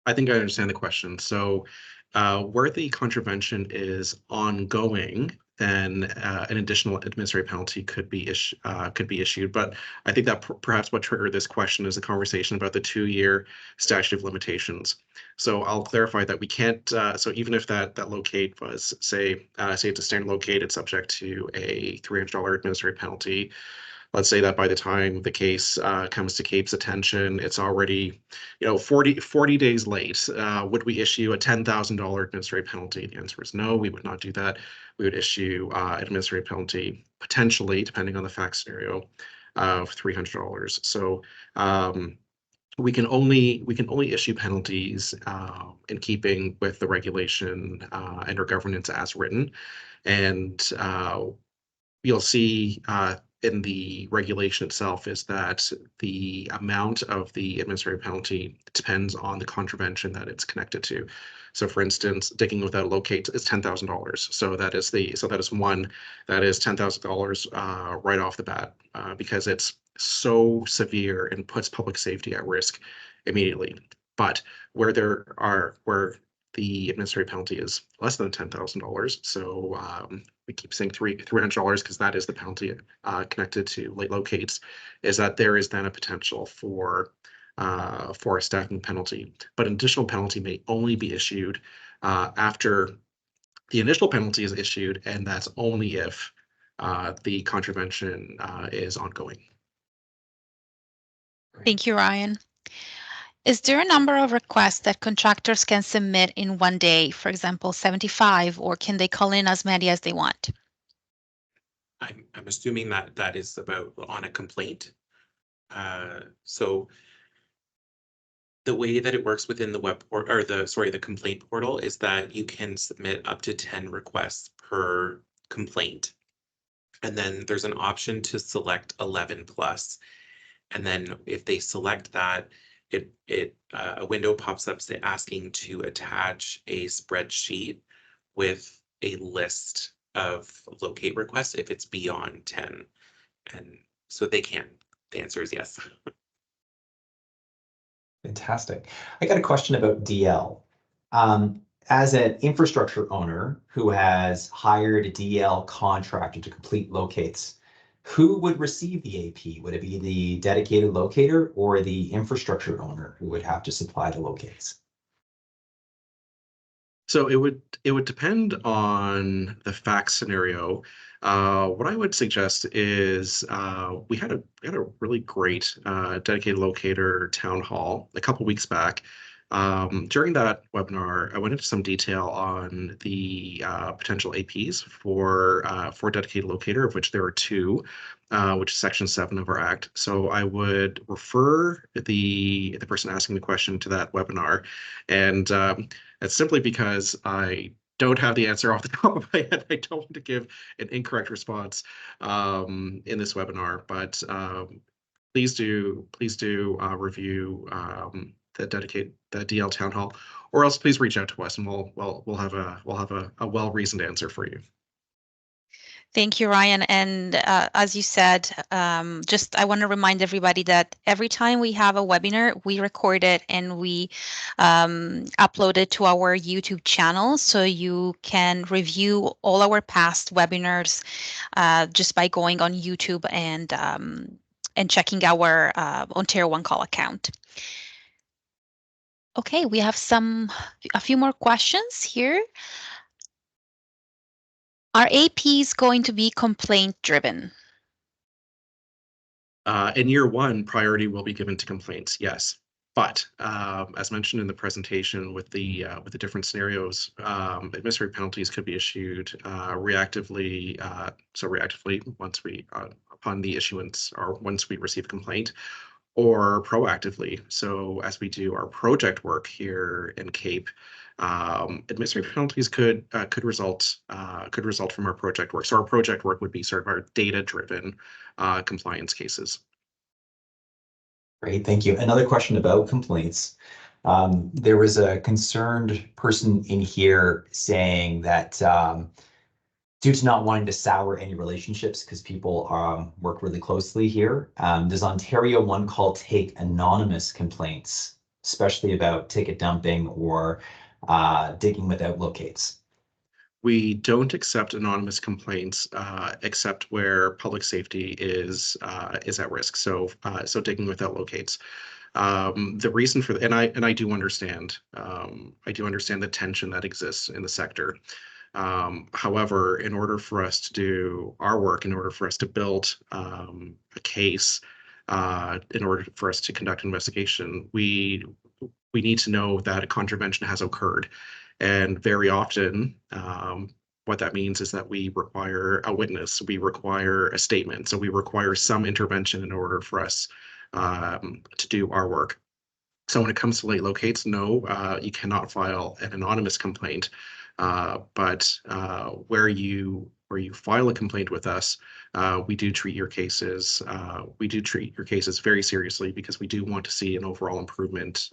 I think I understand the question. So where the contravention is ongoing, then an additional administrative penalty could be issued. But I think that perhaps what triggered this question is a conversation about the 2-year statute of limitations. So I'll clarify that we can't. So even if that locate was say it's a standard locate, it's subject to a $300 administrative penalty. Let's say that by the time the case comes to CAPE's attention, it's already, 40 days late. Would we issue a $10,000 administrative penalty? The answer is no, we would not do that. We would issue an administrative penalty, potentially, depending on the fact scenario, of $300. So we can only issue penalties in keeping with the regulation and our governance as written. And you'll see in the regulation itself is that the amount of the administrative penalty depends on the contravention that it's connected to. So for instance, digging without a locate is $10,000. So that is $10,000 right off the bat because it's so severe and puts public safety at risk immediately. But where the administrative penalty is less than $10,000. So we keep saying $300 because that is the penalty connected to late locates, is that there is then a potential for a stacking penalty. But an additional penalty may only be issued after the initial penalty is issued, and that's only if the contravention is ongoing. Thank you, Ryan. Is there a number of requests that contractors can submit in one day, for example, 75, or can they call in as many as they want? I'm assuming that is about on a complaint. So the way that it works within the web port or the complaint portal is that you can submit up to 10 requests per complaint. And then there's an option to select 11 plus. And then if they select that, a window pops up asking to attach a spreadsheet with a list of locate requests if it's beyond 10. And so they can. The answer is yes. Fantastic. I got a question about DL. As an infrastructure owner who has hired a DL contractor to complete locates, who would receive the AP? Would it be the dedicated locator or the infrastructure owner who would have to supply the locates? So it would depend on the fact scenario. What I would suggest is we had a really great dedicated locator town hall a couple weeks back. During that webinar, I went into some detail on the potential APs for dedicated locator, of which there are two, which is Section 7 of our Act. So I would refer the person asking the question to that webinar, and it's simply because I don't have the answer off the top of my head. I don't want to give an incorrect response in this webinar, but please do review the DL Town Hall, or else please reach out to us and we'll have a well-reasoned answer for you. Thank you, Ryan. And as you said, just I want to remind everybody that every time we have a webinar, we record it and we upload it to our YouTube channel. So you can review all our past webinars just by going on YouTube and checking our Ontario One Call account. Okay, we have a few more questions here. Are APs going to be complaint driven? In year one, priority will be given to complaints, yes. But as mentioned in the presentation, with the different scenarios, administrative penalties could be issued reactively. So reactively, once we upon the issuance or once we receive a complaint, or proactively. So as we do our project work here in Cape, administrative penalties could result from our project work. So our project work would be sort of our data-driven compliance cases. Great, thank you. Another question about complaints. There was a concerned person in here saying that due to not wanting to sour any relationships because people work really closely here, does Ontario One Call take anonymous complaints, especially about ticket dumping or digging without locates? We don't accept anonymous complaints except where public safety is at risk. So digging without locates. The reason for and I do understand the tension that exists in the sector. However, in order for us to do our work, in order for us to build a case, in order for us to conduct an investigation, we need to know that a contravention has occurred. And very often, what that means is that we require a witness, we require a statement, so we require some intervention in order for us to do our work. So when it comes to late locates, no, you cannot file an anonymous complaint. But where you file a complaint with us, we do treat your cases. We do treat your cases very seriously because we do want to see an overall improvement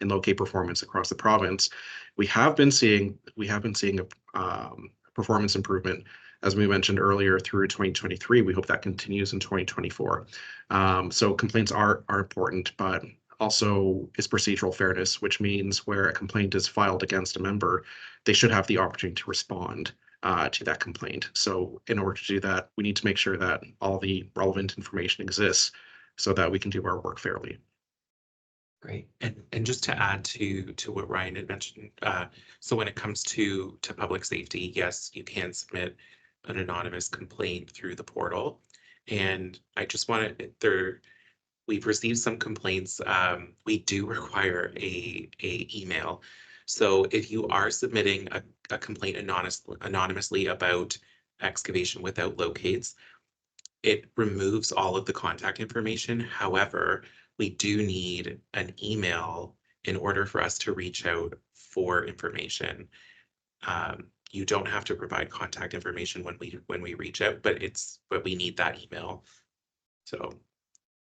in locate performance across the province. We have been seeing a performance improvement, as we mentioned earlier, through 2023. We hope that continues in 2024. So complaints are important, but also is procedural fairness, which means where a complaint is filed against a member, they should have the opportunity to respond to that complaint. So in order to do that, we need to make sure that all the relevant information exists so that we can do our work fairly. Great. And just to add to what Ryan had mentioned, so when it comes to public safety, yes, you can submit an anonymous complaint through the portal. And I just want to we've received some complaints. We do require a email. So if you are submitting a complaint anonymously about excavation without locates, it removes all of the contact information. However, we do need an email in order for us to reach out for information. You don't have to provide contact information when we reach out, but we need that email. So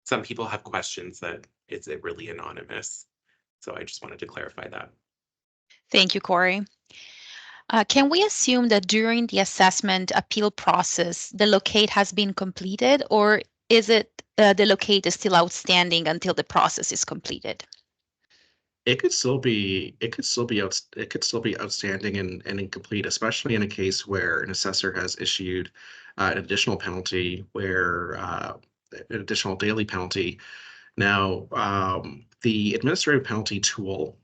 some people have questions that is it really anonymous? So I just wanted to clarify that. Thank you, Corey. Can we assume that during the assessment appeal process, the locate has been completed, or is it the locate is still outstanding until the process is completed? It could still be outstanding and incomplete, especially in a case where an assessor has issued an additional penalty where an additional daily penalty. Now, the administrative penalty tool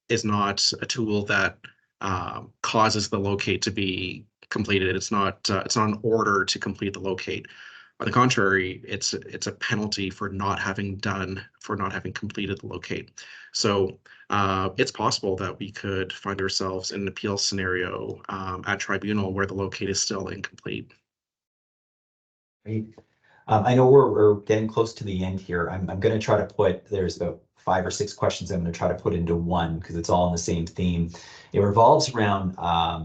is not a tool that causes the locate to be completed. It's not an order to complete the locate. On the contrary, it's a penalty for not having completed the locate. So it's possible that we could find ourselves in an appeal scenario at tribunal where the locate is still incomplete. Right. I know we're getting close to the end here. I'm going to try to put, there's about 5 or 6 questions I'm going to try to put into one because it's all in the same theme. It revolves around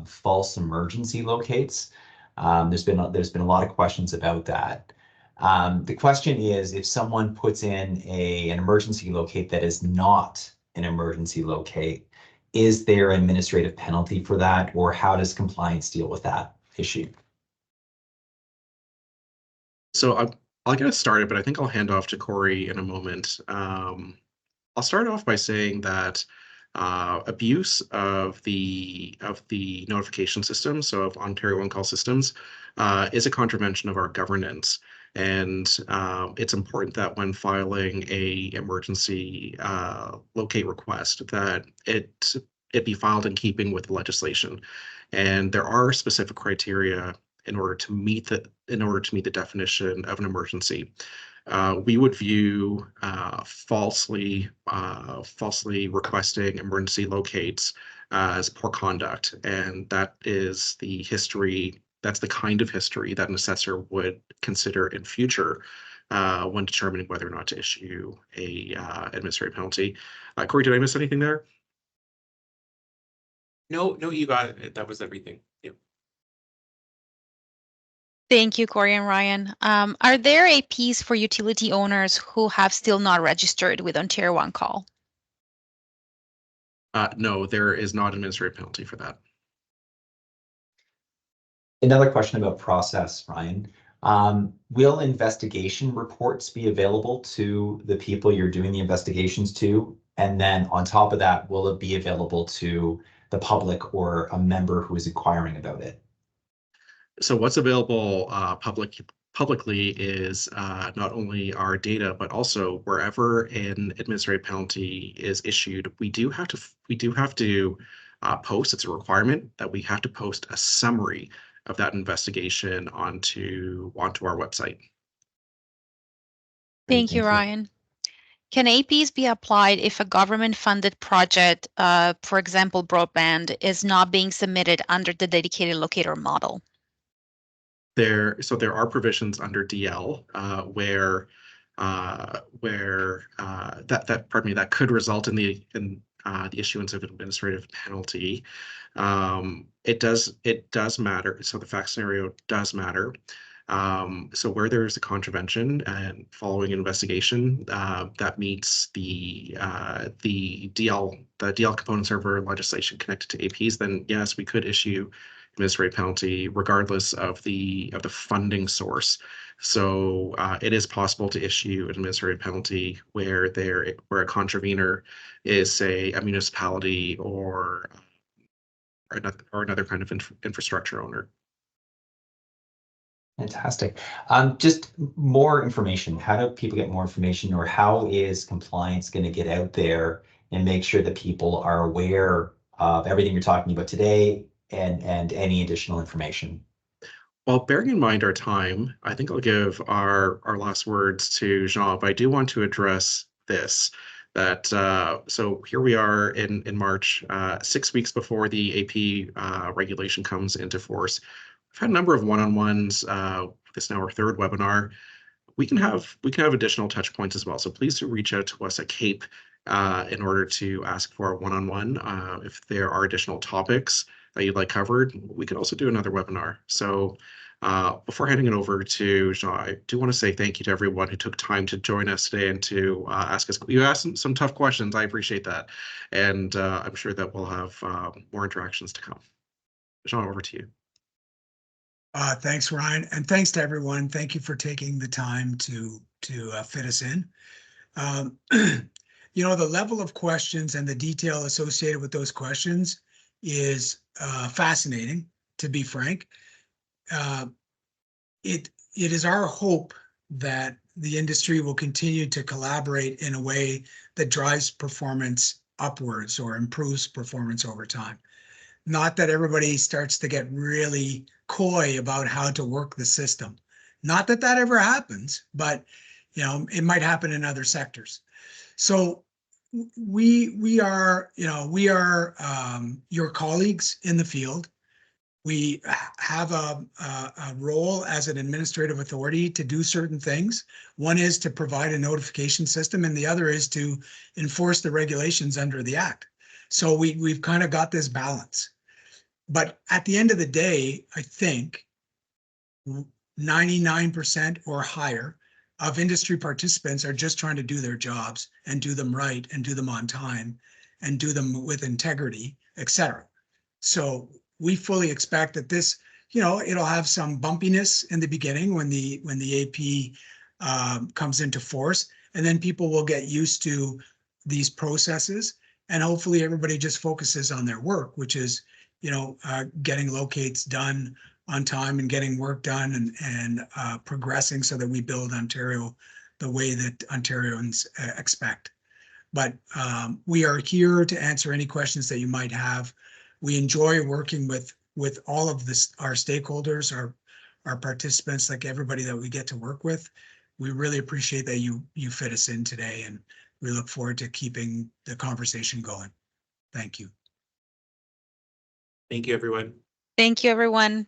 false emergency locates. There's been a lot of questions about that. The question is, if someone puts in an emergency locate that is not an emergency locate, is there an administrative penalty for that, or how does compliance deal with that issue? So I'll get us started, but I think I'll hand off to Corey in a moment. I'll start off by saying that abuse of the notification system, so of Ontario One Call systems, is a contravention of our governance. And it's important that when filing a emergency locate request, that it be filed in keeping with the legislation. And there are specific criteria in order to meet the definition of an emergency. We would view falsely requesting emergency locates as poor conduct, and that is the history. That's the kind of history that an assessor would consider in future when determining whether or not to issue a administrative penalty. Corey, did I miss anything there? No, you got it. That was everything. Yeah. Thank you, Corey and Ryan. Are there APs for utility owners who have still not registered with Ontario One Call? No, there is not an administrative penalty for that. Another question about process, Ryan. Will investigation reports be available to the people you're doing the investigations to? And then on top of that, will it be available to the public or a member who is inquiring about it? So what's available publicly is not only our data, but also wherever an administrative penalty is issued, we do have to post. It's a requirement that we have to post a summary of that investigation onto our website. Thank you, Ryan. Can APs be applied if a government-funded project, for example, broadband, is not being submitted under the dedicated locator model? There are provisions under DL where that could result in the issuance of an administrative penalty. It does matter. So the fact scenario does matter. So where there is a contravention and following an investigation that meets the DL component server legislation connected to APs, then yes, we could issue administrative penalty regardless of the funding source. So it is possible to issue an administrative penalty where a contravenor is, say, a municipality or another kind of infrastructure owner. Fantastic. Just more information. How do people get more information, or how is compliance going to get out there and make sure that people are aware of everything you're talking about today and any additional information? Well, bearing in mind our time, I think I'll give our last words to Jean, but I do want to address this. That so here we are in March, 6 weeks before the AP regulation comes into force. We've had a number of one-on-ones. This is now our third webinar. We can have additional touch points as well. So please do reach out to us at CAPE in order to ask for a one-on-one. If there are additional topics that you'd like covered, we could also do another webinar. So before handing it over to Jean, I do want to say thank you to everyone who took time to join us today and to ask us. You asked some tough questions. I appreciate that. And I'm sure that we'll have more interactions to come. Jean, over to you. Thanks, Ryan, and thanks to everyone. Thank you for taking the time to fit us in. You know, the level of questions and the detail associated with those questions is fascinating, to be frank. it is our hope that the industry will continue to collaborate in a way that drives performance upwards or improves performance over time. Not that everybody starts to get really coy about how to work the system. Not that that ever happens, but it might happen in other sectors. So we are your colleagues in the field. We have a role as an administrative authority to do certain things. One is to provide a notification system, and the other is to enforce the regulations under the Act. So we've kind of got this balance. But at the end of the day, I think 99% or higher of industry participants are just trying to do their jobs and do them right and do them on time and do them with integrity, etc. So we fully expect that this, it'll have some bumpiness in the beginning when the AP comes into force, and then people will get used to these processes, and hopefully everybody just focuses on their work, which is, getting locates done on time and getting work done and progressing so that we build Ontario the way that Ontarians expect. But we are here to answer any questions that you might have. We enjoy working with all of our stakeholders, our participants, like everybody that we get to work with. We really appreciate that you fit us in today, and we look forward to keeping the conversation going. Thank you. Thank you, everyone. Thank you, everyone.